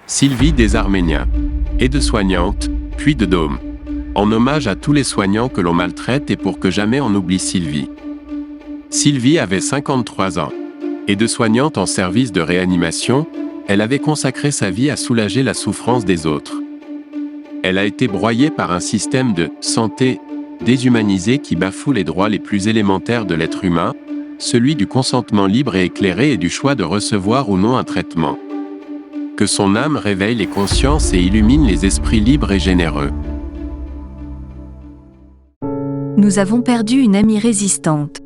Sylvie des Arméniens. Aide-soignante, puis de Dôme. En hommage à tous les soignants que l'on maltraite et pour que jamais on oublie Sylvie. Sylvie avait 53 ans. Aide-soignante en service de réanimation, elle avait consacré sa vie à soulager la souffrance des autres. Elle a été broyée par un système de santé déshumanisé qui bafoue les droits les plus élémentaires de l'être humain, celui du consentement libre et éclairé et du choix de recevoir ou non un traitement. Que son âme réveille les consciences et illumine les esprits libres et généreux. Nous avons perdu une amie résistante.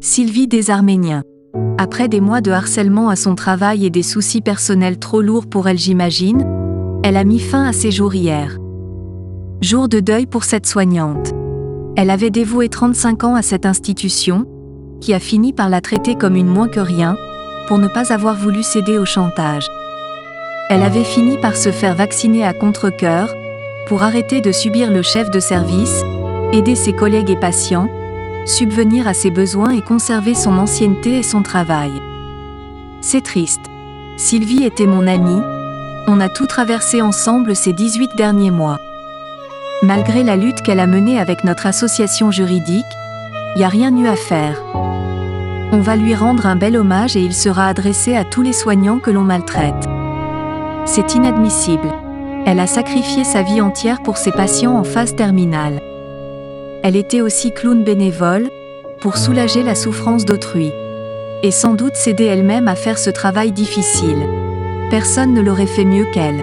Sylvie des Arméniens. Après des mois de harcèlement à son travail et des soucis personnels trop lourds pour elle, j'imagine, elle a mis fin à ses jours hier. Jour de deuil pour cette soignante. Elle avait dévoué 35 ans à cette institution, qui a fini par la traiter comme une moins que rien, pour ne pas avoir voulu céder au chantage. Elle avait fini par se faire vacciner à contre-cœur, pour arrêter de subir le chef de service, aider ses collègues et patients, subvenir à ses besoins et conserver son ancienneté et son travail. C'est triste. Sylvie était mon amie, on a tout traversé ensemble ces 18 derniers mois. Malgré la lutte qu'elle a menée avec notre association juridique, y a rien eu à faire. On va lui rendre un bel hommage et il sera adressé à tous les soignants que l'on maltraite. C'est inadmissible. Elle a sacrifié sa vie entière pour ses patients en phase terminale. Elle était aussi clown bénévole, pour soulager la souffrance d'autrui. Et sans doute s'aider elle-même à faire ce travail difficile. Personne ne l'aurait fait mieux qu'elle.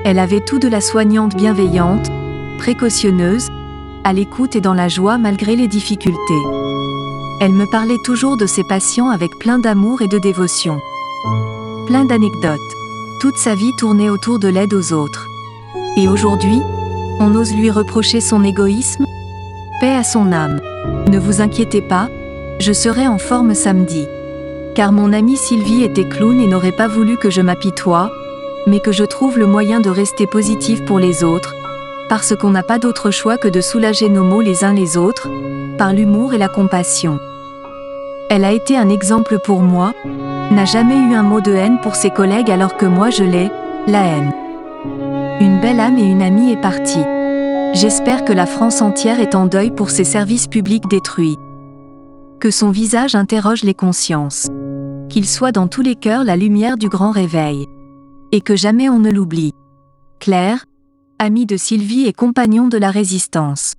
Elle avait tout de la soignante bienveillante, précautionneuse, à l'écoute et dans la joie malgré les difficultés. Elle me parlait toujours de ses patients avec plein d'amour et de dévotion. Plein d'anecdotes. Toute sa vie tournait autour de l'aide aux autres. Et aujourd'hui, on ose lui reprocher son égoïsme ? Paix à son âme. Ne vous inquiétez pas, je serai en forme samedi. Car mon amie Sylvie était clown et n'aurait pas voulu que je m'apitoie, mais que je trouve le moyen de rester positive pour les autres, parce qu'on n'a pas d'autre choix que de soulager nos maux les uns les autres, par l'humour et la compassion. Elle a été un exemple pour moi, n'a jamais eu un mot de haine pour ses collègues alors que moi je l'ai, la haine. Une belle âme et une amie est partie. J'espère que la France entière est en deuil pour ses services publics détruits. Que son visage interroge les consciences. Qu'il soit dans tous les cœurs la lumière du grand réveil. Et que jamais on ne l'oublie. Claire, amie de Sylvie et compagnon de la Résistance.